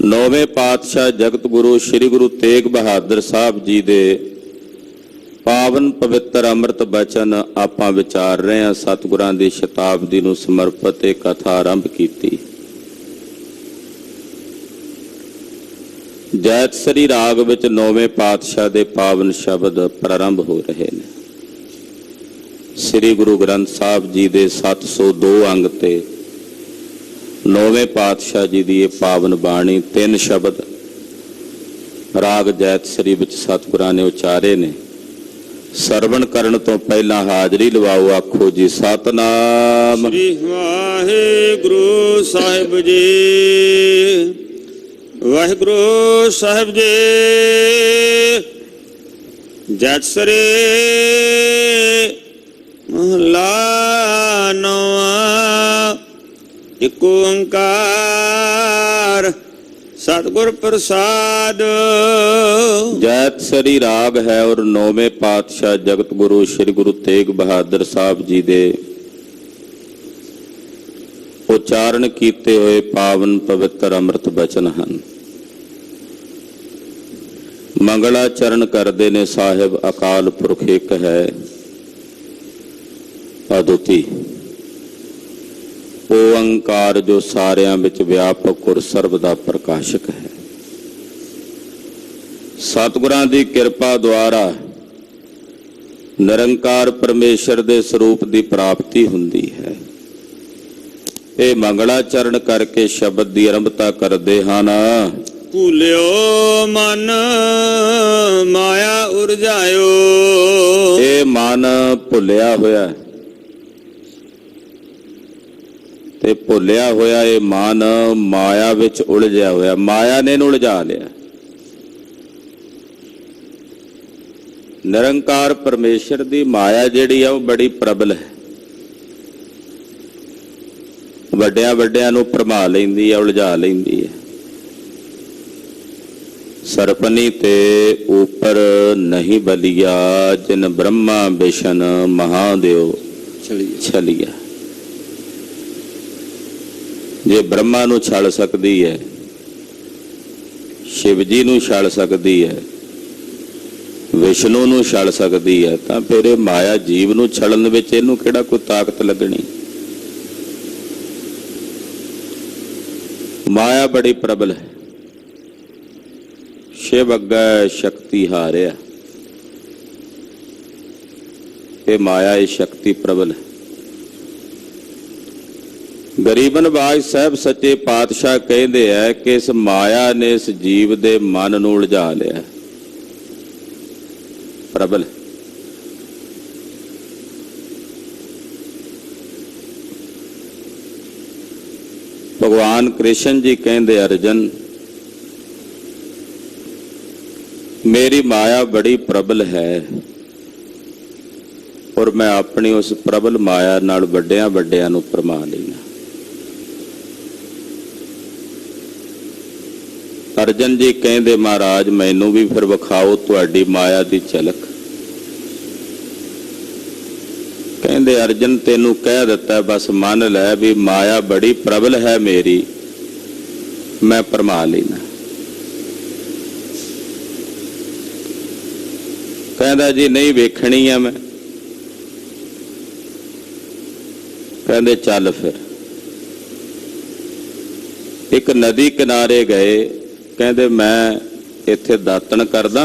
ਨੌਵੇਂ ਪਾਤਸ਼ਾਹ ਜਗਤ ਗੁਰੂ ਸ੍ਰੀ ਗੁਰੂ ਤੇਗ ਬਹਾਦਰ ਸਾਹਿਬ ਜੀ ਦੇ ਪਾਵਨ ਪਵਿੱਤਰ ਅੰਮ੍ਰਿਤ ਬਚਨ ਆਪਾਂ ਵਿਚਾਰ ਰਹੇ ਹਾਂ। ਸਤਿਗੁਰਾਂ ਦੀ ਸ਼ਤਾਬਦੀ ਨੂੰ ਸਮਰਪਿਤ ਇਹ ਕਥਾ ਆਰੰਭ ਕੀਤੀ। ਜੈਤਸਰੀ ਰਾਗ ਵਿੱਚ ਨੌਵੇਂ ਪਾਤਸ਼ਾਹ ਦੇ ਪਾਵਨ ਸ਼ਬਦ ਪ੍ਰਾਰੰਭ ਹੋ ਰਹੇ ਨੇ। ਸ੍ਰੀ ਗੁਰੂ ਗ੍ਰੰਥ ਸਾਹਿਬ ਜੀ ਦੇ 702 ਅੰਗ ਤੇ ਨੌਵੇਂ ਪਾਤਸ਼ਾਹ ਜੀ ਦੀ ਇਹ ਪਾਵਨ ਬਾਣੀ, 3 ਸ਼ਬਦ ਰਾਗ ਜੈਤਸਰੀ ਵਿੱਚ ਸਤਿਗੁਰਾਂ ਨੇ ਉਚਾਰੇ ਨੇ। ਸਰਵਣ ਕਰਨ ਤੋਂ ਪਹਿਲਾਂ ਹਾਜ਼ਰੀ ਲਵਾਓ। ਆਖੋ ਜੀ ਸਤਨਾਮ ਸ੍ਰੀ ਵਾਹਿਗੁਰੂ ਸਾਹਿਬ ਜੀ। ਵਾਹਿਗੁਰੂ ਸਾਹਿਬ ਜੀ। ਜੈਤਸਰੀ ਮਹਲਾ ਨੌਵਾਂ। ਇਕ ਓੰਕਾਰ सतगुर प्रसाद। जैतसरी राग है और नौवें पातशाह जगत गुरु श्री गुरु तेग बहादुर साहब जी दे उच्चारण किए हुए पावन पवित्र अमृत बचन हैं। मंगलाचरण करते ने साहिब अकाल पुरख एक है अदुती ओंकार जो सारियां विच व्यापक और सर्व दा प्रकाशक है। सतगुरां दी किरपा द्वारा निरंकार परमेश्वर दे स्वरूप दी प्राप्ति हुंदी है। ये मंगलाचरण करके शब्द दी आरंभता करदे हन। भूलियो मन माया उरजायो। ये मन भुलिया होया ते भुलिया होया ये मन माया विच उलझिया होया। माया ने इहनूं उलझा लिया। निरंकार परमेश्वर दी माया जिहड़ी आ बड़ी प्रबल है। वड्डियां वड्डियां नूं भरमा लैंदी है, उलझा लैंदी है। सरपनी ते ऊपर नहीं बलिया जिन ब्रह्मा विष्णु महादेव छलिया। जे ब्रह्मा नूं छल सकदी है, शिव जी नूं छल सकदी है, विष्णु नूं छल सकदी है, तां फिर माया जीव नूं छलण विच इहनूं किहड़ा कोई ताकत लगणी। माया बड़ी प्रबल है। शिव अग्गे शक्ति हारिया। ये माया ये शक्ति प्रबल है। गरीब नवाज साहब सच्चे पातशाह कहते हैं कि इस माया ने इस जीव दे मन नूं उलझा लिया। प्रबल भगवान कृष्ण जी कहते अर्जन मेरी माया बड़ी प्रबल है और मैं अपनी उस प्रबल माया नाल वड्डियां वड्डियां नूं भरमा लैना। अर्जन जी कहते महाराज मैनू भी फिर विखाओ तुहाडी माया की झलक। कहते अर्जन तेनू कह दिता बस मन लै भी माया बड़ी प्रबल है मेरी, मैं भरमा लेना। कहता जी नहीं वेखनी है मैं। कहते चल फिर। एक नदी किनारे गए। कहते मैं इत्थे दातन करदा,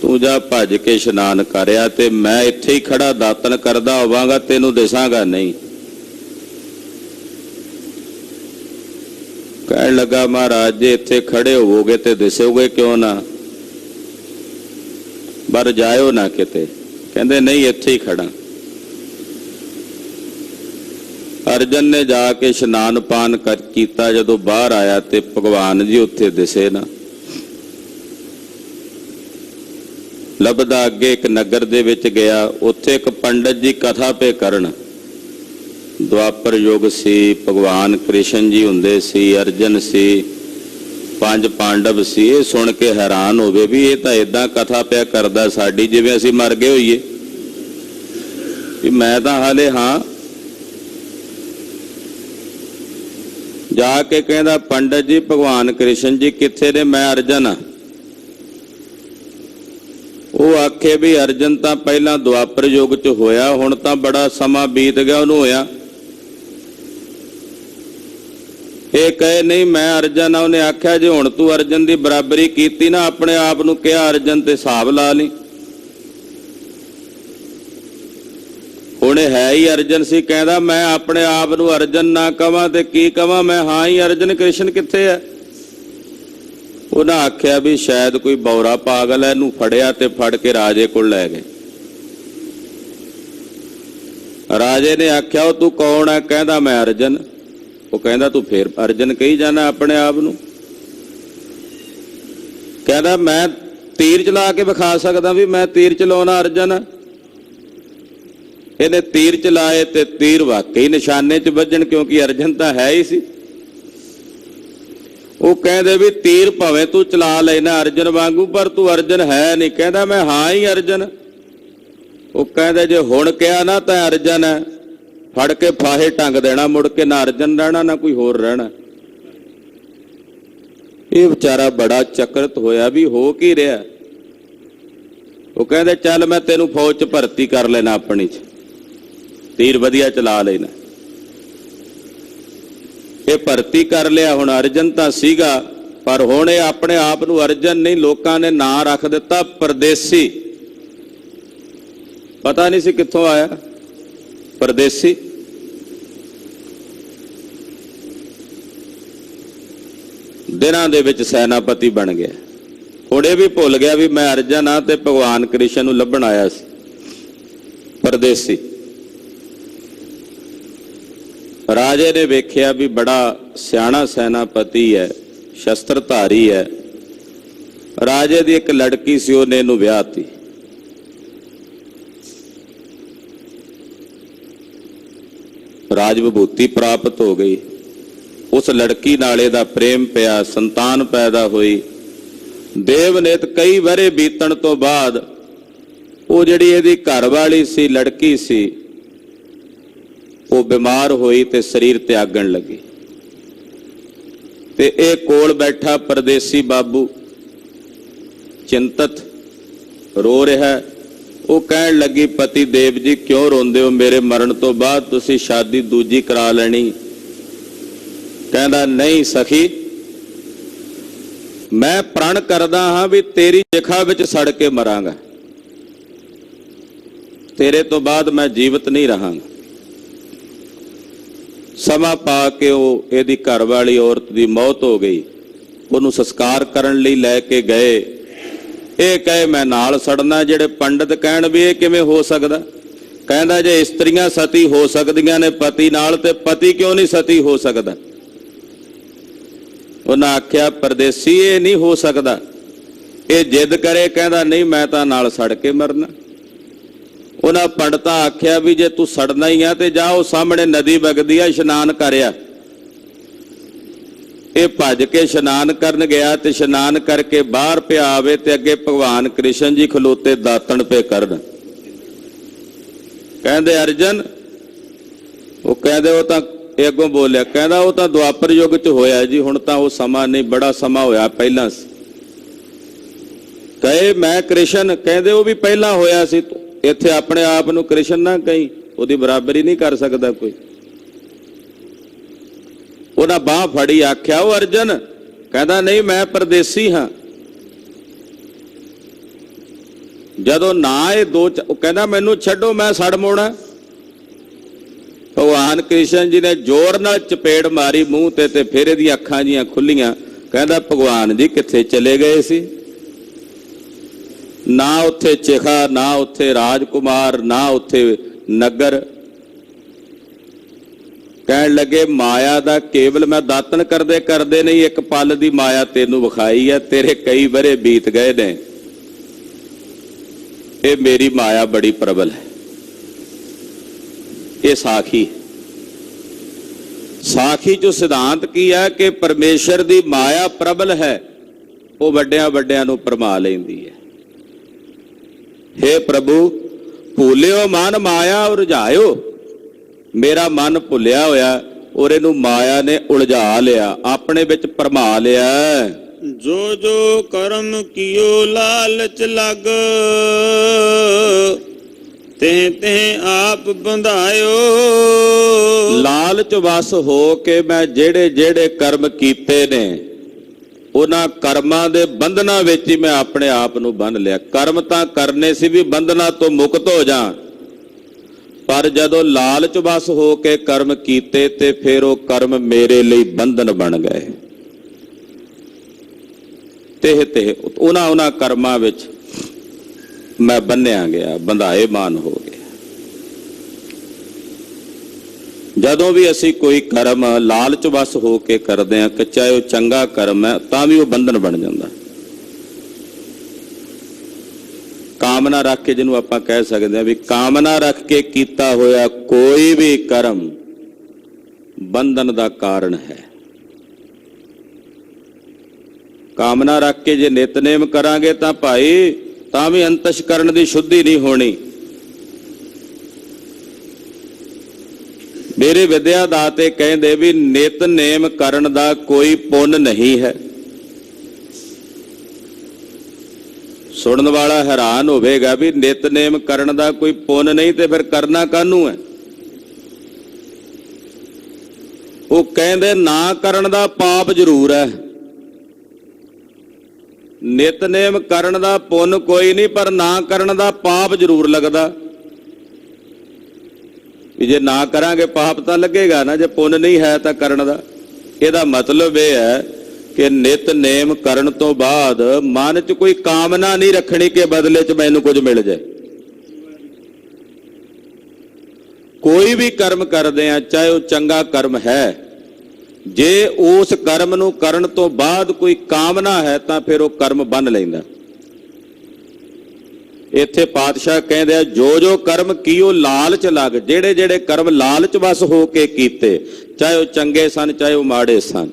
तू जा भज के इशनान करिया ते मैं इत्थे ही खड़ा दातन करदा होवांगा, तेनू दिसांगा नहीं। कहण लगा महाराज जे इत्थे खड़े होवोगे ते दिसोगे क्यों ना, पर जायो ना किते। कहते नहीं इत्थे ही खड़ा। अर्जन ने जाके इशनान पान किया। जदों बाहर आया तो भगवान जी उत्थे दिसे ना। लभदा अगे एक नगर दे विच गया। उत्थे एक पंडित जी कथा पे करन। द्वापर युग सी, भगवान कृष्ण जी हुंदे सी, अर्जन सी, 5 पांडव सी। ये सुन के हैरान होवे भी ये तां इदां कथा पिया करदा साडी जिवें असीं मर गए होईए। मैं तां हाले हाँ जाके कहता पंडित जी भगवान कृष्ण जी किथे ने, मैं अर्जन हाँ। वो आखे भी अर्जन तो पहला द्वापर युग च होया, हुण तां बड़ा समा बीत गया उन्होंने होया। ये कहे नहीं मैं अर्जन हाँ। उन्हें आख्या जे हुण तू अर्जन की बराबरी की ना, अपने आप नूं कहा अर्जन ते हिसाब ला ली। हुणे है ही अर्जन सी, कहता मैं अपने आप नूं अर्जन ना कवां ते की कवां, मैं हाँ ही अर्जन, कृष्ण कित्थे है। उन्हें आख्या भी शायद कोई बौरा पागल है, इनू फड़िया ते फड़ के राजे को लै गए। राजे ने आख्या वो तू कौन है, कहता मैं अर्जन। वो कहता तू फिर अर्जन कही जाना अपने आप नूं। कहता मैं तीर चला के विखा सकदा भी मैं तीर चलाउणा अर्जन। इन्हें तीर चलाए ते तीर वाकई निशाने च वजन, क्योंकि अर्जन तो है ही सी। वो कहते भी तीर भावें तू चला लेना अर्जन वांगू, पर तू अर्जन है नहीं। कहता मैं हाँ ही अर्जन। वो कहते जे हुण कहा ना तो अर्जन है, फड़ के फाहे टंग देना, मुड़ के ना अर्जन रहना ना कोई होर रहना। ये बेचारा बड़ा चक्रित होया भी हो की रहा। वो कहते चल मैं तेनू फौज च भर्ती कर लेना, अपनी च तीर वधिया चला लेना। ये भर्ती कर लिया। हुण अर्जन तां सीगा, पर हुण ये अपने आप नूं अर्जन नहीं, लोकां ने नां रख दिता परदेसी। पता नहीं सी कित्थों आया परदेसी। दिनां दे विच सैनापति बन गया। हुण ये भी भुल गया भी मैं अर्जन हाँ ते भगवान कृष्ण नूं लभण आया सी, परदेसी। राजे ने वेख्या भी बड़ा सियाणा सैनापति है, शस्त्रधारी है। राजे की एक लड़की सी, उन्हें इहनूं विआहती। राज विभूति प्राप्त हो गई। उस लड़की नाले दा प्रेम पिया, संतान पैदा हुई। देवनेत कई वरे बीतण तो बाद वो जिहड़ी इहदी घरवाली सी, लड़की सी, वो बीमार हुई ते शरीर त्यागण लगी। ते ए कोल बैठा परदेसी बाबू चिंतत रो रहा। वो कहण लगी पति देव जी क्यों रोंदे हो, मेरे मरण तो बाद तुसी शादी दूजी करा लेनी। कहंदा नहीं सखी, मैं प्रण करदा हाँ भी तेरी जिखा विच सड़ के मरांगा, तेरे तो बाद मैं जीवित नहीं रहांगा। समा पा के वो इहदी घरवाली औरत की मौत हो गई। उन्होंने संस्कार करन लई लैके गए। ये कहे मैं नाल सड़ना। जिहड़े पंडित कहण भी ये किवें हो सकदा, कहंदा जे इस्त्रियां सती हो सकदियां ने पति नाल, ते पति क्यों नहीं सती हो सकदा। उन्हें आख्या परदेसी ये नहीं हो सकदा। ये जिद करे, कहंदा नहीं मैं तां नाल सड़ के मरना। उन्हें पंडितां आख्या भी जे तू सड़ना ही है तो जाओ, सामने नदी वगदी है, इशनान करया। ये भज के इशनान करन गया ते इशनान करके बाहर पे आवे ते अगे भगवान कृष्ण जी खलोते दातन पे करन। कहंदे अर्जन, वो कहंदे वो तां अगों बोलिया, कहंदा वो तां द्वापर युग च होया जी, हुण तां वो समा नहीं, बड़ा समा होया पहला। कहे मैं कृष्ण, कहंदे वो भी पहला होया सी। इत्थे अपने आप नूं कृष्ण ना कहीं, उहदी बराबरी नहीं कर सकदा कोई। उन्हें बाह फड़ी, आख्या वो अर्जन, कहता नहीं मैं परदेसी हाँ। जदों ना ये दो कहता मैनू छड्डो मैं सड़ मोड़ा। भगवान कृष्ण जी ने जोर नाल चपेड़ मारी मूंह ते फिर इहदी अखां जियां खुलियां। कहता भगवान जी कित्थे चले गए सी, ना उत्थे चिखा, ना उत्थे राजकुमार, ना उत्थे नगर। कहण लगे माया दा केवल मैं दातन करदे करदे नहीं एक पल दी माया तेनू विखाई है, तेरे कई बरे बीत गए ने। ये मेरी माया बड़ी प्रबल है। ये साखी साखी जो सिद्धांत की है कि परमेश्वर दी माया प्रबल है, वो वड्डियां वड्डियां नू भरमा लैंदी है। हे प्रभु भूलियो मन माया उरझायो, मेरा मन भुलिया होया ਔਰ ਇਹਨੂੰ ਮਾਇਆ ਨੇ ਉਲਝਾ ਲਿਆ, ਆਪਣੇ ਵਿੱਚ ਭਰਮਾ ਲਿਆ। ਜੋ ਜੋ ਕਰਮ ਕੀਓ ਲਾਲਚ ਲਗ, ਤਿਹ ਤਿਹ ਆਪ ਬੰਧਾਇਓ। ਲਾਲਚ ਵਸ ਹੋ ਕੇ ਮੈਂ ਜਿਹੜੇ ਜਿਹੜੇ ਕਰਮ ਕੀਤੇ ਨੇ ਉਹਨਾਂ ਕਰਮਾਂ ਦੇ ਬੰਧਨਾਂ ਵਿੱਚ ਹੀ ਮੈਂ ਆਪਣੇ ਆਪ ਨੂੰ ਬੰਨ੍ਹ ਲਿਆ। ਕਰਮ ਤਾਂ ਕਰਨੇ ਸੀ ਵੀ ਬੰਧਨਾਂ ਤੋਂ ਮੁਕਤ ਹੋ ਜਾ, ਪਰ ਜਦੋਂ ਲਾਲਚ ਵਸ ਹੋ ਕੇ ਕਰਮ ਕੀਤੇ ਤੇ ਫਿਰ ਉਹ ਕਰਮ ਮੇਰੇ ਲਈ ਬੰਧਨ ਬਣ ਗਏ। ਤੇ ਉਹਨਾਂ ਕਰਮਾਂ ਵਿੱਚ ਮੈਂ ਬੰਨਿਆ ਗਿਆ, ਬੰਧਾਏ ਮਾਨ ਹੋ ਗਿਆ। ਜਦੋਂ ਵੀ ਅਸੀਂ ਕੋਈ ਕਰਮ ਲਾਲਚ ਵਸ ਹੋ ਕੇ ਕਰਦੇ ਹਾਂ, ਕਿ ਚਾਹੇ ਉਹ ਚੰਗਾ ਕਰਮ ਹੈ ਤਾਂ ਵੀ ਉਹ ਬੰਧਨ ਬਣ ਜਾਂਦਾ। ਕਾਮਨਾ ਰੱਖ ਕੇ, ਜਿਹਨੂੰ ਆਪਾਂ ਕਹਿ ਸਕਦੇ ਹਾਂ ਵੀ ਕਾਮਨਾ ਰੱਖ ਕੇ ਕੀਤਾ ਹੋਇਆ ਕੋਈ ਵੀ ਕਰਮ ਬੰਧਨ ਦਾ ਕਾਰਨ ਹੈ। ਕਾਮਨਾ ਰੱਖ ਕੇ ਜੇ ਨਿਤਨੇਮ ਕਰਾਂਗੇ ਤਾਂ ਭਾਈ ਤਾਂ ਵੀ ਅੰਤਸ਼ਕਰਨ ਦੀ ਸ਼ੁੱਧੀ ਨਹੀਂ ਹੋਣੀ। ਮੇਰੇ ਵਿਦਿਆ ਦਾਤੇ ਕਹਿੰਦੇ ਵੀ ਨਿਤਨੇਮ ਕਰਨ ਦਾ ਕੋਈ ਪੁੰਨ ਨਹੀਂ ਹੈ। ਸੁਣਨ ਵਾਲਾ ਹੈਰਾਨ ਹੋਵੇਗਾ ਵੀ ਨਿਤਨੇਮ ਕਰਨ ਦਾ ਕੋਈ ਪੁੰਨ ਨਹੀਂ ਤੇ ਫਿਰ ਕਰਨਾ ਕਾਹਨੂੰ ਹੈ। ਉਹ ਕਹਿੰਦੇ ਨਾ ਕਰਨ ਦਾ ਪਾਪ ਜ਼ਰੂਰ ਹੈ, ਨਿਤਨੇਮ ਕਰਨ ਦਾ ਪੁੰਨ ਕੋਈ ਨਹੀਂ, ਪਰ ਨਾ ਕਰਨ ਦਾ ਪਾਪ ਜ਼ਰੂਰ ਲੱਗਦਾ। ਵੀ ਜੇ ਨਾ ਕਰਾਂਗੇ ਪਾਪ ਤਾਂ ਲੱਗੇਗਾ ਨਾ, ਜੇ ਪੁੰਨ ਨਹੀਂ ਹੈ ਤਾਂ ਕਰਨ ਦਾ। ਇਹਦਾ ਮਤਲਬ ਇਹ ਹੈ ਕਿ ਨਿਤਨੇਮ ਕਰਨ ਤੋਂ ਬਾਅਦ ਮਨ 'ਚ ਕੋਈ ਕਾਮਨਾ ਨਹੀਂ ਰੱਖਣੀ ਕਿ ਬਦਲੇ 'ਚ ਮੈਨੂੰ ਕੁਝ ਮਿਲ ਜਾਏ। ਕੋਈ ਵੀ ਕਰਮ ਕਰਦੇ ਆ, ਚਾਹੇ ਉਹ ਚੰਗਾ ਕਰਮ ਹੈ, ਜੇ ਉਸ ਕਰਮ ਨੂੰ ਕਰਨ ਤੋਂ ਬਾਅਦ ਕੋਈ ਕਾਮਨਾ ਹੈ ਤਾਂ ਫਿਰ ਉਹ ਕਰਮ ਬੰਨ ਲੈਂਦਾ। ਇੱਥੇ ਪਾਤਸ਼ਾਹ ਕਹਿੰਦੇ ਆ ਜੋ ਜੋ ਕਰਮ ਕੀਓ ਲਾਲਚ ਲੱਗ, ਜਿਹੜੇ ਜਿਹੜੇ ਕਰਮ ਲਾਲਚ ਵਸ ਹੋ ਕੇ ਕੀਤੇ, ਚਾਹੇ ਉਹ ਚੰਗੇ ਸਨ ਚਾਹੇ ਉਹ ਮਾੜੇ ਸਨ,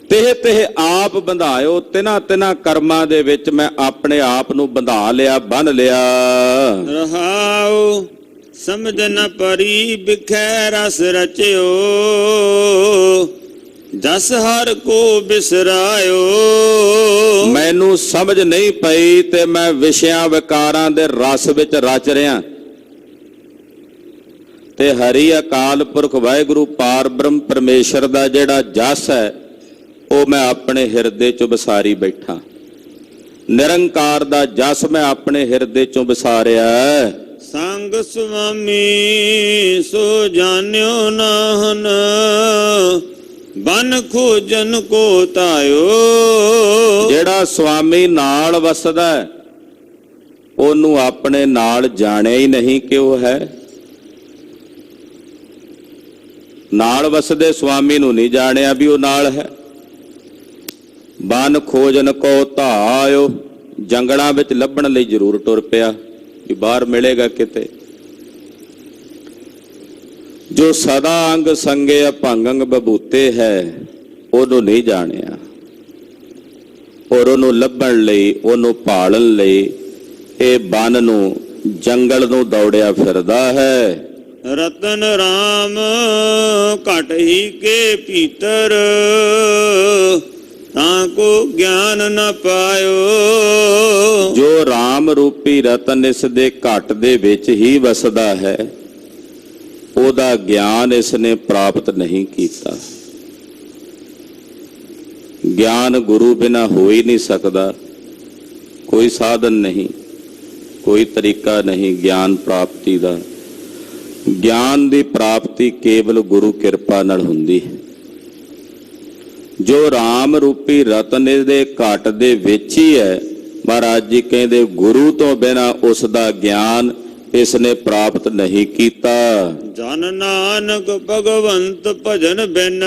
ਤਿਹ ਤਿਹ ਆਪ ਬੰਧਾਇਓ। ਤਿਨਾਂ ਤਿਨਾਂ ਕਰਮਾਂ ਦੇ ਵਿੱਚ ਮੈਂ ਆਪਣੇ ਆਪ ਨੂੰ ਬੰਧਾ ਲਿਆ, ਬੰਨ ਲਿਆ। ਰਹਾਉ ਸਮਝ ਨ ਪਰੀ ਬਿਖੈ ਰਸ ਰਚਿਓ, ਜਸ ਹਰ ਕੋ ਬਿਸਰਾਇਓ। ਮੈਨੂੰ ਸਮਝ ਨਹੀਂ ਪਈ ਤੇ ਮੈਂ ਵਿਸ਼ਿਆਂ ਵਿਕਾਰਾਂ ਦੇ ਰਸ ਵਿੱਚ ਰਚ ਰਿਹਾ, ਤੇ ਹਰੀ ਅਕਾਲ ਪੁਰਖ ਵਾਹਿਗੁਰੂ ਪਾਰ ਬ੍ਰਹਮ ਪਰਮੇਸ਼ਰ ਦਾ ਜਿਹੜਾ ਜਸ ਹੈ ਉਹ ਮੈਂ ਆਪਣੇ ਹਿਰਦੇ 'ਚ ਵਿਸਾਰੀ ਬੈਠਾ। ਨਿਰੰਕਾਰ ਦਾ ਜਸ ਮੈਂ ਆਪਣੇ ਹਿਰਦੇ 'ਚੋਂ ਵਿਸਾਰਿਆ। ਸੰਗ ਸੁਆਮੀ ਸੋ ਜਾਣਿਓ ਨਾਹਨ, ਬਨ ਖੋਜਨ ਕੋ ਤਾਇਓ। ਜਿਹੜਾ ਸੁਆਮੀ ਨਾਲ ਵਸਦਾ ਉਹਨੂੰ ਆਪਣੇ ਨਾਲ ਜਾਣਿਆ ਹੀ ਨਹੀਂ ਕਿ ਉਹ ਹੈ। ਨਾਲ ਵਸਦੇ ਸੁਆਮੀ ਨੂੰ ਨਹੀਂ ਜਾਣਿਆ ਵੀ ਉਹ ਨਾਲ ਹੈ। ਬਨ ਖੋਜਨ ਕੋ ਧਾਇਓ, ਜੰਗਲਾਂ ਵਿੱਚ ਲੱਭਣ ਲਈ ਜ਼ਰੂਰ ਟੁਰ ਪਿਆ ਕਿ ਬਾਹਰ ਮਿਲੇਗਾ ਕਿਤੇ। ਜੋ ਸਦਾ ਅੰਗ ਸੰਗੇ ਅਭੰਗੰਗ ਬਬੂਤੇ ਹੈ ਉਹਨੂੰ ਨਹੀਂ ਜਾਣਿਆ, ਔਰ ਉਹਨੂੰ ਲੱਭਣ ਲਈ, ਉਹਨੂੰ ਭਾਲਣ ਲਈ ਇਹ ਬਨ ਨੂੰ, ਜੰਗਲ ਨੂੰ ਦੌੜਿਆ ਫਿਰਦਾ ਹੈ। ਰਤਨ ਰਾਮ ਘਟ ਹੀ ਕੇ ਭੀਤਰ, ਤਾਂ ਕੋ ਗਿਆਨ ਨ ਪਾਇਓ। ਜੋ ਰਾਮ ਰੂਪੀ ਰਤਨ ਇਸ ਦੇ ਘਟ ਦੇ ਵਿੱਚ ਹੀ ਵਸਦਾ ਹੈ, ਉਹਦਾ ਗਿਆਨ ਇਸ ਨੇ ਪ੍ਰਾਪਤ ਨਹੀਂ ਕੀਤਾ। ਗਿਆਨ ਗੁਰੂ ਬਿਨਾਂ ਹੋ ਹੀ ਨਹੀਂ ਸਕਦਾ। ਕੋਈ ਸਾਧਨ ਨਹੀਂ, ਕੋਈ ਤਰੀਕਾ ਨਹੀਂ ਗਿਆਨ ਪ੍ਰਾਪਤੀ ਦਾ। ਗਿਆਨ ਦੀ ਪ੍ਰਾਪਤੀ ਕੇਵਲ ਗੁਰੂ ਕਿਰਪਾ ਨਾਲ ਹੁੰਦੀ ਹੈ। ਜੋ ਰਾਮ ਰੂਪੀ ਰਤਨ ਦੇ ਘਟ ਦੇ ਵਿੱਚ ਹੀ ਹੈ, ਮਹਾਰਾਜ ਜੀ ਕਹਿੰਦੇ ਗੁਰੂ ਤੋਂ ਬਿਨਾਂ ਉਸ ਦਾ ਗਿਆਨ ਇਸ ਨੇ ਪ੍ਰਾਪਤ ਨਹੀਂ ਕੀਤਾ। ਜਨ ਨਾਨਕ ਭਗਵੰਤ ਭਜਨ ਬਿਨ,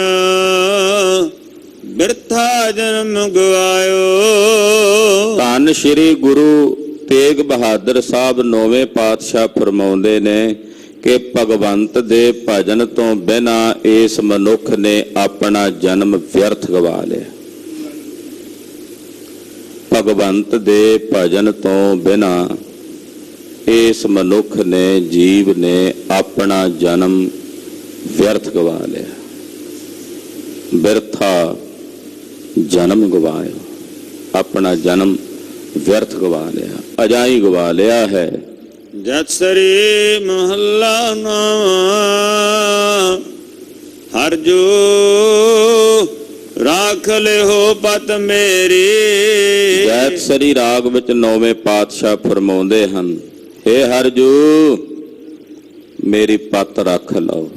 ਬਿਰਥਾ ਜਨਮ ਗਵਾਇਓ। ਧੰਨ ਸ਼੍ਰੀ ਗੁਰੂ ਤੇਗ ਬਹਾਦਰ ਸਾਹਿਬ ਨੌਵੇਂ ਪਾਤਸ਼ਾਹ ਫਰਮਾਉਂਦੇ ਨੇ ਕਿ ਭਗਵੰਤ ਦੇ ਭਜਨ ਤੋਂ ਬਿਨਾਂ ਇਸ ਮਨੁੱਖ ਨੇ ਆਪਣਾ ਜਨਮ ਵਿਅਰਥ ਗਵਾ ਲਿਆ। ਭਗਵੰਤ ਦੇ ਭਜਨ ਤੋਂ ਬਿਨਾਂ ਇਸ ਮਨੁੱਖ ਨੇ, ਜੀਵ ਨੇ ਆਪਣਾ ਜਨਮ ਵਿਅਰਥ ਗਵਾ ਲਿਆ। ਬਿਰਥਾ ਜਨਮ ਗਵਾਇਆ, ਆਪਣਾ ਜਨਮ ਵਿਅਰਥ ਗਵਾ ਲਿਆ, ਅਜਾਈ ਗਵਾ ਲਿਆ ਹੈ। ਜਤ ਸਰੀ ਮਹੱਲਾ ਨਾਵਾਂ, ਹਰ ਜੋ ਰਾਖ ਲਿਓ ਪਤ ਮੇਰੀ। ਜੈਤ ਸਰੀ ਰਾਗ ਵਿੱਚ ਨੌਵੇਂ ਪਾਤਸ਼ਾਹ ਫਰਮਾਉਂਦੇ ਹਨ, ਹੇ ਹਰਜੂ ਮੇਰੀ ਪੱਤ ਰੱਖ ਲਓ,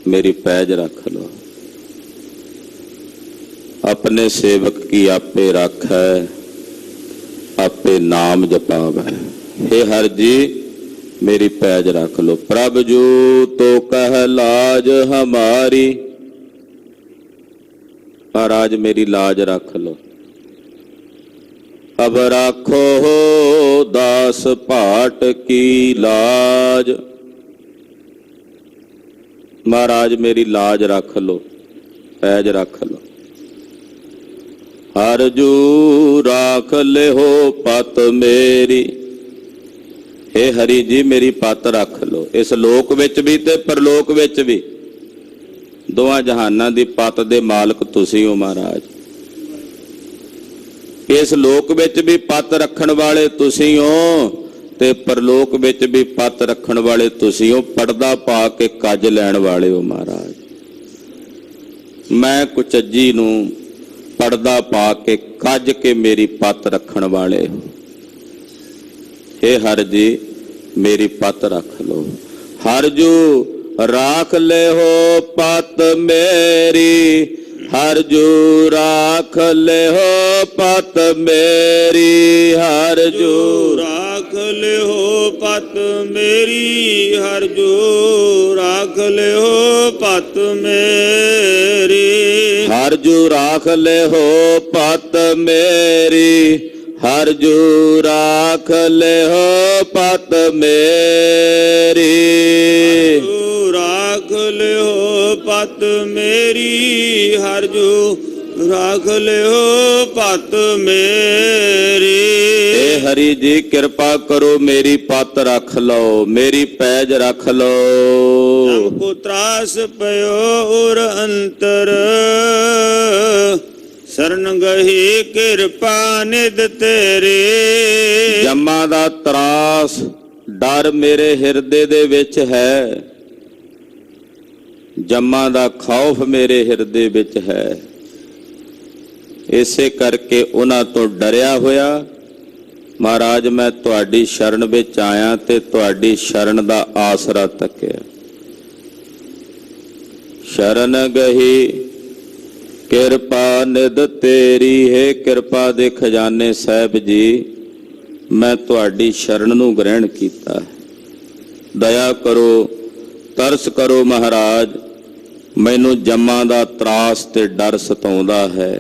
ਮੇਰੀ ਪੈਜ ਰੱਖ ਲਓ। अपने सेवक की आपे राखै, आपे नाम जपावै। हे हर जी मेरी पैज रख लो। प्रभ जू तो कह लाज हमारी, महाराज मेरी लाज रख लो। अब राखो दास भाट की लाज, महाराज मेरी लाज रख लो, पैज रख लो। हर जू राख ले हो पत मेरी, हे हरि जी मेरी पत रख लो। इस लोक विच भी ते परलोक विच भी, दोवां जहानां दी पत दे मालक तुसीं हो महाराज। इस लोक विच भी पत रखण वाले तुसीं हो ते परलोक विच भी पत रखण वाले तुसीं हो। पड़दा पा के कज लैण वाले हो महाराज। मैं कुचज्जी नूं पड़दा पा के कज के मेरी पत रखण वाले हो। हे हर जी मेरी पत रख लो। हर जू राख ले हो पत मेरी, हर जू राख ले हो पत मेरी। हर जू राख ले हो पत मेरी, हर जू राख ले हो पत मेरी। हर जू राख ले हो पत मेरी, हर जू राख ले हो पत मेरी। राख ले हो पत मेरी, हर जू राख ले हो पत मेरी। हे हरि जी कृपा करो मेरी पत रख लो, मेरी पैज रख लो। हमको त्रास पयो और अंतर, शरण गही कृपा निध तेरे। जम्मा दा त्रास डर मेरे हिरदे दे विच है, जम्मा दा खौफ मेरे हिरदे विच है। इसे करके उन्हां तो डरिया होया महाराज मैं तुहाडी शरण विच आया ते तुहाडी शरण दा आसरा तकिया। शरण गही किरपा निध तेरी, है किरपा दे खजाने साहिब जी मैं तुहाडी शरण नूं ग्रहण कीता। दया करो तरस करो महाराज, मैनू जम्मा दा त्रास ते डर सताउंदा है।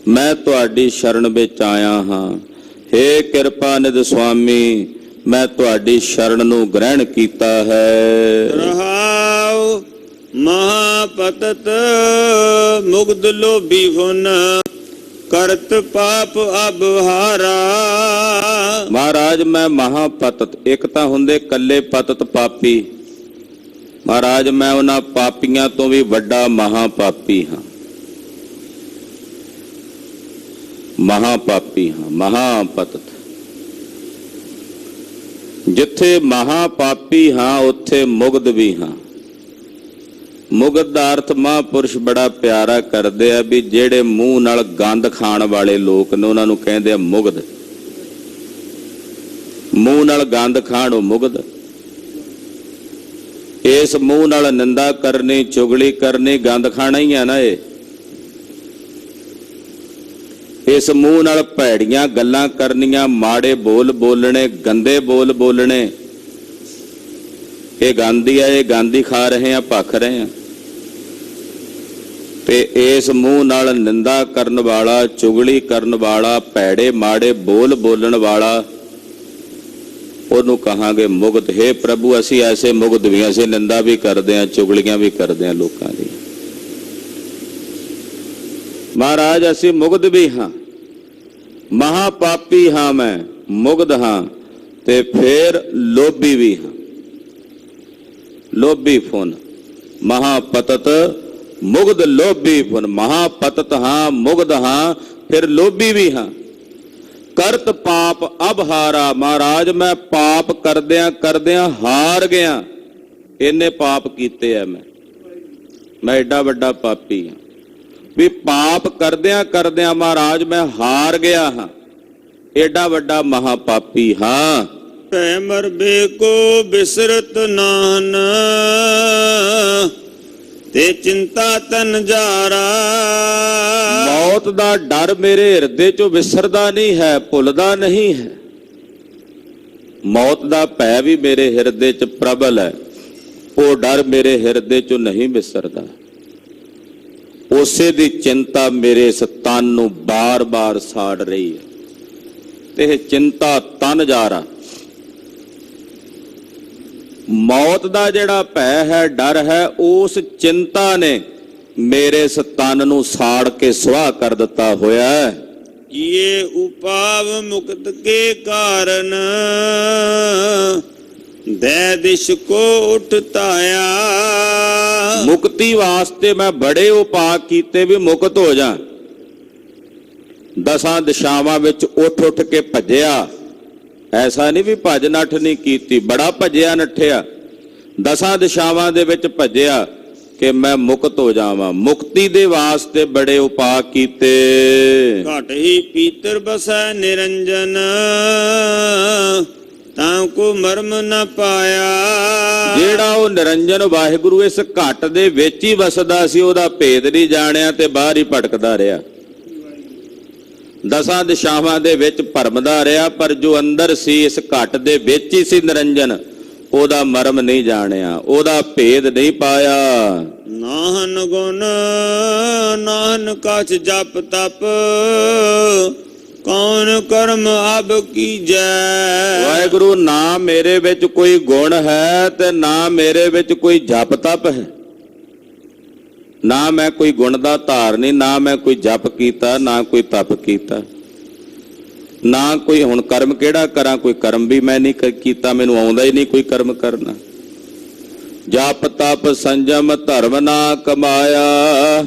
मैं तुहाडी शरण विच आया हाँ। हे किरपा निध स्वामी मैं तुहाडी शरण नूं ग्रहण कीता है। रहाओ महापतत मुग्ध लोभी हुन, करत पाप अब हारा। महाराज मैं महापतत, एक तां हुंदे कल्ले पतत पापी, महाराज मैं उन्हां पापियां तो भी वड्डा महापापी हाँ। महापापी हाँ, महापतत। जिथे महापापी हाँ उत्थे मुग्ध भी हाँ। मुग्ध दा अर्थ महापुरुष बड़ा प्यारा करदे आ भी जेड़े मूँह नाल गंद खाण वाले लोग ने उन्हां नूं कहंदे आ मुग्ध। मूँह नाल गंद खाण ओ मुग्ध। इस मूँह नाल निंदा करनी, चुगली करनी, गंद खाना ही है ना। इस मूँह नाल भैड़ियां गल्लां करनियां, माड़े बोल बोलने, गंदे बोल बोलने, ये गांधी है, ये गांधी खा रहे हैं, भख रहे हैं। ते इस मूँह नाल निंदा करन वाला, चुगली करन वाला, भैड़े माड़े बोल बोलन वाला, ਉਹਨੂੰ ਕਹਾਂਗੇ ਮੁਗਧ। हे प्रभु ਅਸੀਂ ऐसे मुग्ध भी, ਅਸੀਂ निंदा भी करते हैं, चुगलियां भी करते हैं लोगों की। महाराज ਅਸੀਂ मुग्ध भी हाँ, महापापी हाँ, मैं मुग्ध हाँ, ते फिर लोभी भी हाँ। लोभी फुन महापतत ਮੁਗਧ ਲੋਭੀ ਪੁਨ ਮਹਾਪਤਤ ਹਾਂ, ਮੁਗਧ ਹਾਂ ਫਿਰ ਲੋਭੀ ਵੀ ਹਾਂ। ਕਰਤ ਪਾਪ ਅਬ ਹਾਰਾ, ਮਹਾਰਾਜ ਮੈਂ ਪਾਪ ਕਰਦਿਆਂ ਕਰਦਿਆਂ ਹਾਰ ਗਿਆ। ਇੰਨੇ ਪਾਪ ਕੀਤੇ ਐ ਮੈਂ ਐਡਾ ਵੱਡਾ ਪਾਪੀ ਹਾਂ ਵੀ ਪਾਪ ਕਰਦਿਆਂ ਕਰਦਿਆਂ ਮਹਾਰਾਜ ਮੈਂ ਹਾਰ ਗਿਆ ਹਾਂ, ਐਡਾ ਵੱਡਾ ਮਹਾਪਾਪੀ ਹਾਂ। ਭੈ ਮਰਬੇ ਕੋ ਬਿਸਰਤ ਨਾਨ, ਤੇ ਚਿੰਤਾ ਤਨ ਜਾਰਾ। ਮੌਤ ਦਾ ਡਰ ਮੇਰੇ ਹਿਰਦੇ ਚੋਂ ਵਿਸਰਦਾ ਨਹੀਂ ਹੈ, ਭੁੱਲਦਾ ਨਹੀਂ ਹੈ। ਮੌਤ ਦਾ ਭੈ ਵੀ ਮੇਰੇ ਹਿਰਦੇ 'ਚ ਪ੍ਰਬਲ ਹੈ, ਉਹ ਡਰ ਮੇਰੇ ਹਿਰਦੇ 'ਚੋਂ ਨਹੀਂ ਵਿਸਰਦਾ। ਉਸੇ ਦੀ ਚਿੰਤਾ ਮੇਰੇ ਇਸ ਤਨ ਨੂੰ ਬਾਰ-ਬਾਰ ਸਾੜ ਰਹੀ ਹੈ, ਤੇ ਇਹ ਚਿੰਤਾ ਤਨ ਜਾਰਾ। ਮੌਤ ਦਾ ਜਿਹੜਾ ਭੈ ਹੈ, ਡਰ ਹੈ, ਉਸ ਚਿੰਤਾ ਨੇ ਮੇਰੇ ਇਸ ਤਨ ਨੂੰ ਸਾੜ ਕੇ ਸੁਆਹ ਕਰ ਦਿੱਤਾ ਹੋਇਆ ਹੈ। ਕੀਏ ਉਪਾਵ ਮੁਕਤ ਕੇ ਕਾਰਨ, ਦੈ ਦਿਸ਼ ਕੋ ਉਠਤਾਇਆ। ਮੁਕਤੀ ਵਾਸਤੇ ਮੈਂ ਬੜੇ ਉਪਾਅ ਕੀਤੇ ਵੀ ਮੁਕਤ ਹੋ ਜਾ। ਦਸਾਂ ਦਿਸ਼ਾਵਾਂ ਵਿੱਚ ਉੱਠ ਉੱਠ ਕੇ ਭੱਜਿਆ, ਐਸਾ ਨਹੀਂ ਵੀ ਭੱਜ ਨੱਠ ਨਹੀਂ ਕੀਤੀ, ਬੜਾ ਭੱਜਿਆ ਨੱਠਿਆ। ਦਸਾਂ ਦਿਸ਼ਾਵਾਂ ਦੇ ਵਿੱਚ ਭੱਜਿਆ ਕਿ ਮੈਂ ਮੁਕਤ ਹੋ ਜਾਵਾਂ। ਮੁਕਤੀ ਦੇ ਵਾਸਤੇ ਬੜੇ ਉਪਾਅ ਕੀਤੇ। ਘਟ ਹੀ ਪੀਤਰ ਬਸੈ ਨਿਰੰਜਨ, ਤਾਂ ਕੋ ਮਰਮ ਨ ਪਾਇਆ। ਜਿਹੜਾ ਉਹ ਨਿਰੰਜਨ ਵਾਹਿਗੁਰੂ ਇਸ ਘਟ ਦੇ ਵਿੱਚ ਹੀ ਵਸਦਾ ਸੀ, ਉਹਦਾ ਭੇਦ ਨਹੀਂ ਜਾਣਿਆ ਤੇ ਬਾਹਰ ਹੀ ਭਟਕਦਾ ਰਿਹਾ। ਦਸਾਂ ਦਿਸ਼ਾਵਾਂ ਦੇ ਵਿੱਚ ਭਰਮਦਾ ਰਿਹਾ, ਪਰ ਜੋ ਅੰਦਰ ਸੀ ਇਸ ਘਟ ਦੇ ਵਿੱਚ ਹੀ ਸੀ ਨਿਰੰਜਨ, ਉਹਦਾ ਮਰਮ ਨਹੀਂ ਜਾਣਿਆ, ਉਹਦਾ ਭੇਦ ਨਹੀਂ ਪਾਇਆ। ਨਾਹਨ ਗੁਣ ਨਾਹਨ ਕਛ ਜਪ ਤਪ, ਕੌਣ ਕਰਮ ਅਬ ਕੀਜੈ। ਵਾਹਿਗੁਰੂ ਨਾ ਮੇਰੇ ਵਿੱਚ ਕੋਈ ਗੁਣ ਹੈ ਤੇ ਨਾ ਮੇਰੇ ਵਿੱਚ ਕੋਈ ਜਪ ਤਪ ਹੈ। ਨਾ ਮੈਂ ਕੋਈ ਗੁਣ ਦਾ ਧਾਰਨੀ, ਨਾ ਮੈਂ ਕੋਈ ਜਪ ਕੀਤਾ, ਨਾ ਕੋਈ ਤਪ ਕੀਤਾ, ਨਾ ਕੋਈ ਹੁਣ ਕਰਮ ਕਿਹੜਾ ਕਰਾਂ, ਕੋਈ ਕਰਮ ਵੀ ਮੈਂ ਨਹੀਂ ਕੀਤਾ, ਮੈਨੂੰ ਆਉਂਦਾ ਹੀ ਨਹੀਂ ਕੋਈ ਕਰਮ ਕਰਨਾ। ਜਪ ਤਪ ਸੰਜਮ ਧਰਮ ਨਾ ਕਮਾਇਆ,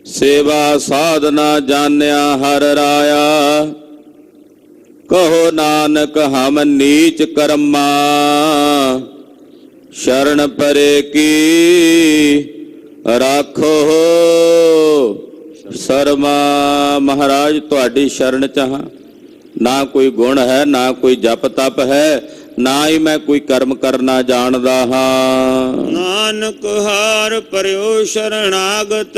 ਸੇਵਾ ਸਾਧਨਾ ਜਾਣਿਆ ਹਰ ਰਾਇਆ। ਕਹੋ ਨਾਨਕ ਹਮ ਨੀਚ ਕਰਮਾ, ਸ਼ਰਨ ਪਰੇ ਕੀ ਰਾਖੋ ਸਰਮਾ। ਮਹਾਰਾਜ ਤੁਹਾਡੀ ਸ਼ਰਨ ਚਾਹਾਂ, ਨਾ ਕੋਈ ਗੁਣ ਹੈ, ਨਾ ਕੋਈ ਜਪ ਤਪ ਹੈ, ਨਾ ਹੀ ਮੈਂ ਕੋਈ ਕਰਮ ਕਰਨਾ ਜਾਣਦਾ ਹਾਂ। ਨਾਨਕ ਹਾਰ ਪਰਿਓ ਸ਼ਰਣਾਗਤ,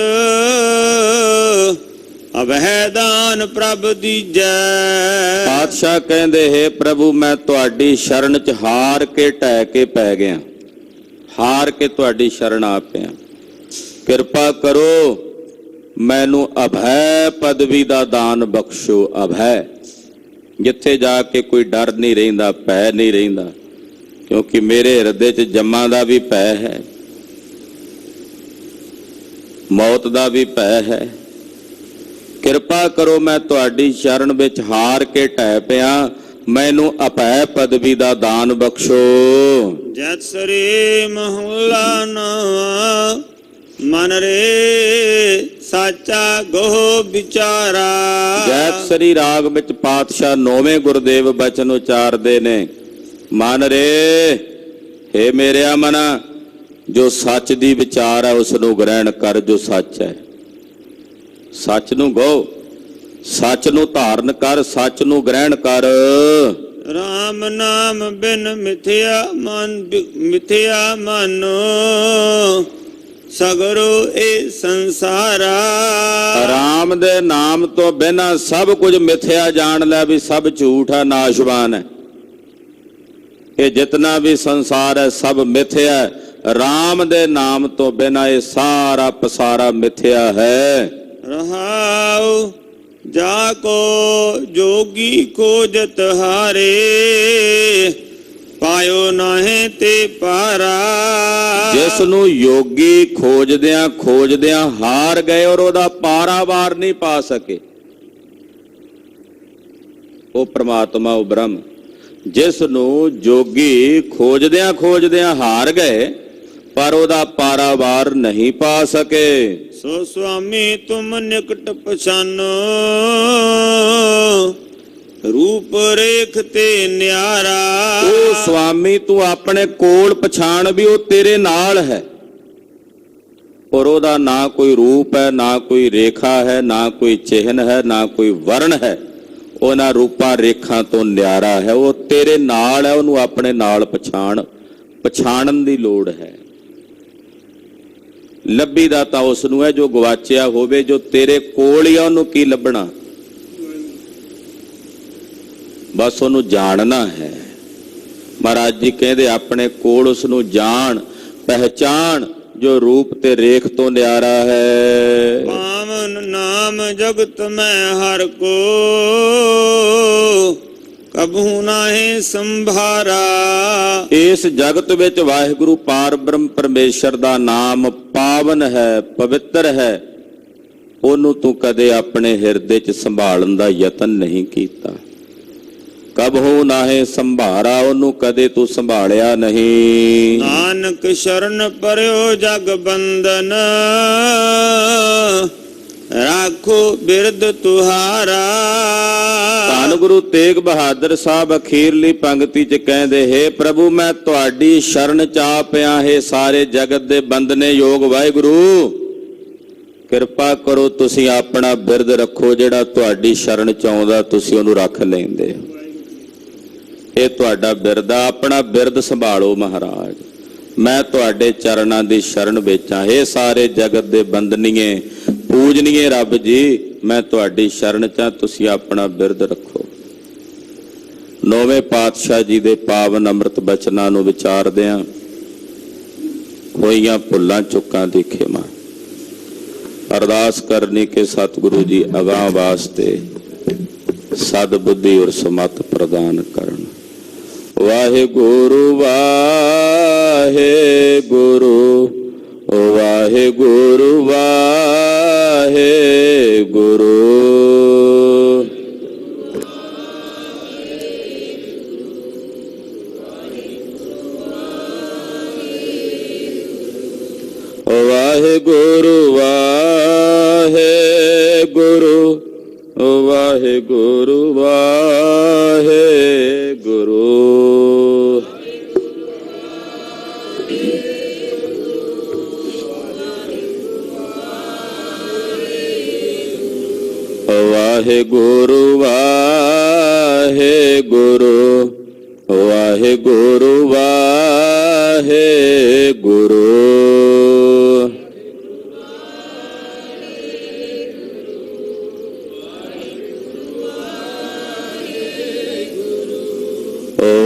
ਅਭੈ ਦਾਨ ਪ੍ਰਭ ਦੀਜੈ। ਪਾਤਸ਼ਾਹ ਕਹਿੰਦੇ ਹੈ ਪ੍ਰਭੂ ਮੈਂ ਤੁਹਾਡੀ ਸ਼ਰਨ 'ਚ ਹਾਰ ਕੇ ਢਹਿ ਕੇ ਪੈ ਗਿਆ, ਹਾਰ ਕੇ ਤੁਹਾਡੀ ਸ਼ਰਨ ਆ ਪਿਆ। ਕਿਰਪਾ ਕਰੋ ਮੈਨੂੰ ਅਭੈ ਪਦਵੀ ਦਾ ਦਾਨ ਬਖਸ਼ੋ। ਅਭੈ, ਜਿੱਥੇ ਜਾ ਕੇ ਕੋਈ ਡਰ ਨਹੀਂ ਰਹਿੰਦਾ, ਭੈ ਨਹੀਂ ਰਹਿੰਦਾ, ਕਿਉਂਕਿ ਮੇਰੇ ਹਿਰਦੇ 'ਚ ਜੰਮਾਂ ਦਾ ਵੀ ਭੈ ਹੈ, ਮੌਤ ਦਾ ਵੀ ਭੈ ਹੈ। ਕਿਰਪਾ ਕਰੋ ਮੈਂ ਤੁਹਾਡੀ ਸ਼ਰਨ ਵਿੱਚ ਹਾਰ ਕੇ ਢਹਿ ਪਿਆ, ਮੈਨੂੰ ਅਭੈ ਪਦਵੀ ਦਾ ਦਾਨ ਬਖਸ਼ੋ। ਜਤ ਸਰੇ ਮਹਲਾ ਨਾ ਮਨ ਰੇ ਸਾਚਾ ਗੋ ਵਿਚਾਰਾ। ਜੈਤ ਸਰੀ ਰਾਗ ਵਿੱਚ ਪਾਤਸ਼ਾਹ ਨੌਵੇਂ ਗੁਰਦੇਵ ਬਚਨ ਉਚਾਰਦੇ ਨੇ, ਮਨ ਰੇ ਹੇ ਮੇਰਿਆ ਮਨਾ, ਜੋ ਸੱਚ ਦੀ ਵਿਚਾਰ ਹੈ ਉਸ ਨੂੰ ਗ੍ਰਹਿਣ ਕਰ, ਜੋ ਸੱਚ ਹੈ ਸੱਚ ਨੂੰ ਗੋ, ਸੱਚ ਨੂੰ ਧਾਰਨ ਕਰ, ਸੱਚ ਨੂੰ ਗ੍ਰਹਿਣ ਕਰ। ਰਾਮ ਨਾਮ ਬਿਨ ਮਿਥਿਆ ਮਨੋ, ਸਗਰੋ ਇਹ ਸੰਸਾਰਾ। ਰਾਮ ਦੇ ਨਾਮ ਤੋਂ ਬਿਨਾਂ ਸਭ ਕੁਝ ਮਿਥਿਆ ਜਾਣ ਲੈ ਵੀ ਸਭ ਝੂਠ ਹੈ, ਨਾਸ਼ਵਾਨ ਹੈ। ਇਹ ਜਿਤਨਾ ਵੀ ਸੰਸਾਰ ਹੈ ਸਭ ਮਿਥਿਆ ਹੈ। ਰਾਮ ਦੇ ਨਾਮ ਤੋਂ ਬਿਨਾਂ ਇਹ ਸਾਰਾ ਪਸਾਰਾ ਮਿਥਿਆ ਹੈ। ਰਹਾਉ ਜਾ ਕੋ ਜੋਗੀ ਖੋਜਤ ਹਾਰੇ, ਪਾਇਓ ਨਾਹੀਂ ਤੇ ਪਾਰਾ। ਜਿਸ ਨੂੰ ਯੋਗੀ ਖੋਜਦਿਆਂ ਖੋਜਦਿਆਂ ਹਾਰ ਗਏ ਔਰ ਉਹਦਾ ਪਾਰਾਵਾਰ ਨਹੀਂ ਪਾ ਸਕੇ, ਉਹ ਪ੍ਰਮਾਤਮਾ, ਉਹ ਬ੍ਰਹਮ। ਜਿਸ ਨੂੰ ਜੋਗੀ ਖੋਜਦਿਆਂ ਖੋਜਦਿਆਂ ਹਾਰ ਗਏ ਪਰ ਉਹਦਾ ਪਾਰਾਵਾਰ ਨਹੀਂ ਪਾ ਸਕੇ। ਸੋ ਸੁਆਮੀ ਤੁਮ ਨਿਕਟ ਪਛਾਨੋ ਰੂਪ ਰੇਖ ਤੇ ਨਿਆਰਾ। ਉਹ ਸੁਆਮੀ ਤੂੰ ਆਪਣੇ ਕੋਲ ਪਛਾਣ ਵੀ ਉਹ ਤੇਰੇ ਨਾਲ ਹੈ, ਪਰ ਉਹਦਾ ਨਾ ਕੋਈ ਰੂਪ ਹੈ, ਨਾ ਕੋਈ ਰੇਖਾ ਹੈ, ਨਾ ਕੋਈ ਚਿਹਨ ਹੈ, ਨਾ ਕੋਈ ਵਰਣ ਹੈ। ਉਹਨਾਂ ਰੂਪਾਂ ਰੇਖਾਂ ਤੋਂ ਨਿਆਰਾ ਹੈ, ਉਹ ਤੇਰੇ ਨਾਲ ਹੈ। ਉਹਨੂੰ ਆਪਣੇ ਨਾਲ ਪਛਾਣਨ ਦੀ ਲੋੜ ਹੈ। ਲੱਭੀ ਦਾ ਤਾਂ ਉਸ ਨੂੰ ਹੈ ਜੋ ਗਵਾਚਿਆ ਹੋਵੇ, ਜੋ ਤੇਰੇ ਕੋਲ ਹੀ ਆ ਉਹਨੂੰ ਕੀ ਲੱਭਣਾ, ਬਸ ਉਹਨੂੰ ਜਾਣਨਾ ਹੈ। ਮਹਾਰਾਜ ਜੀ ਕਹਿੰਦੇ ਆਪਣੇ ਕੋਲ ਉਸ ਨੂੰ ਜਾਣ, ਪਹਿਚਾਣ, ਜੋ ਰੂਪ ਤੇ ਰੇਖ ਤੋਂ ਨਿਆਰਾ ਹੈ। ਪਾਵਨ ਨਾਮ ਜਗਤ ਮੈਂ ਹਰ ਕੋ ਕਬਹੂ ਨਾਹੀ ਸੰਭਾਰਾ। ਇਸ ਜਗਤ ਵਿੱਚ ਵਾਹਿਗੁਰੂ ਪਾਰ ਬ੍ਰਹਮ ਪਰਮੇਸ਼ਰ ਦਾ ਨਾਮ ਪਾਵਨ ਹੈ, ਪਵਿੱਤਰ ਹੈ। ਉਹਨੂੰ ਤੂੰ ਕਦੇ ਆਪਣੇ ਹਿਰਦੇ 'ਚ ਸੰਭਾਲਣ ਦਾ ਯਤਨ ਨਹੀਂ ਕੀਤਾ। ਕਬਹੂ ਨਾਹੀ ਸੰਭਾਰਾ, ਉਹਨੂੰ ਕਦੇ ਤੂੰ ਸੰਭਾਲਿਆ ਨਹੀਂ। ਨਾਨਕ ਸ਼ਰਨ ਪਰਿਓ ਜਗ ਬੰਦਨ ਰਾਖੋ ਬਿਰਦ ਤੁਹਾਰਾ। ਧੰਨ ਗੁਰੂ ਤੇਗ ਬਹਾਦਰ ਸਾਹਿਬ ਅਖੀਰਲੀ ਪੰਕਤੀ 'ਚ ਕਹਿੰਦੇ, ਹੇ ਪ੍ਰਭੂ ਮੈਂ ਤੁਹਾਡੀ ਸ਼ਰਨ 'ਚ ਆ ਪਿਆ। ਹੈ ਸਾਰੇ ਜਗਤ ਦੇ ਬੰਦਨੇ ਯੋਗ ਵਾਹਿਗੁਰੂ, ਕਿਰਪਾ ਕਰੋ ਤੁਸੀਂ ਆਪਣਾ ਬਿਰਦ ਰੱਖੋ। ਜਿਹੜਾ ਤੁਹਾਡੀ ਸ਼ਰਨ 'ਚ ਆਉਂਦਾ ਤੁਸੀਂ ਉਹਨੂੰ ਰੱਖ ਲੈਂਦੇ ਹੋ। ਇਹ ਤੁਹਾਡਾ ਬਿਰਦ ਆ, ਆਪਣਾ ਬਿਰਦ ਸੰਭਾਲੋ ਮਹਾਰਾਜ। ਮੈਂ ਤੁਹਾਡੇ ਚਰਨਾਂ ਦੀ ਸ਼ਰਨ ਵਿੱਚ ਆ। ਇਹ ਸਾਰੇ ਜਗਤ ਦੇ ਬੰਦਨੀਏ ਪੂਜਨੀਏ ਰੱਬ ਜੀ, ਮੈਂ ਤੁਹਾਡੀ ਸ਼ਰਨ 'ਚ ਆ, ਤੁਸੀਂ ਆਪਣਾ ਬਿਰਦ ਰੱਖੋ। ਨੌਵੇਂ ਪਾਤਸ਼ਾਹ ਜੀ ਦੇ ਪਾਵਨ ਅੰਮ੍ਰਿਤ ਬਚਨਾਂ ਨੂੰ ਵਿਚਾਰਦਿਆਂ ਹੋਈਆਂ ਭੁੱਲਾਂ ਚੁੱਕਾਂ ਦੀ ਖਿਮਾ ਅਰਦਾਸ ਕਰਨੀ ਕਿ ਸਤਿਗੁਰੂ ਜੀ ਅਗਾਂਹ ਵਾਸਤੇ ਸਦ ਬੁੱਧੀ ਔਰ ਸਮਤ ਪ੍ਰਦਾਨ ਕਰਨ। ਵਾਹਿਗੁਰੂ ਵਾਹਿਗੁਰੂ ਵਾਹਿਗੁਰੂ ਵਾਹਿਗੁਰੂ। ਵਾਹਿਗੁਰੂ ਵਾਹਿਗੁਰੂ ਵਾਹਿਗੁਰੂ ਵਾਹਿਗੁਰੂ। ਵਾਹਿਗੁਰੂ ਵਾਹਿਗੁਰੂ ਵਾਹਿਗੁਰੂ ਵਾਹਿਗੁਰੂ।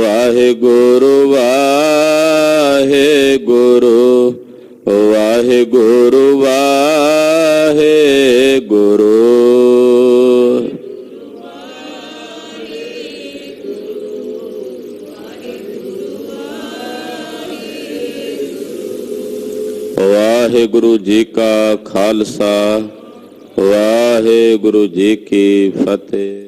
ਵਾਹਿਗੁਰੂ ਵਾਹਿਗੁਰੂ ਵਾਹਿਗੁਰੂ ਵਾਹਿਗੁਰੂ। ਵਾਹਿਗੁਰੂ ਜੀ ਕਾ ਖਾਲਸਾ, ਵਾਹਿਗੁਰੂ ਜੀ ਕੀ ਫਤਿਹ।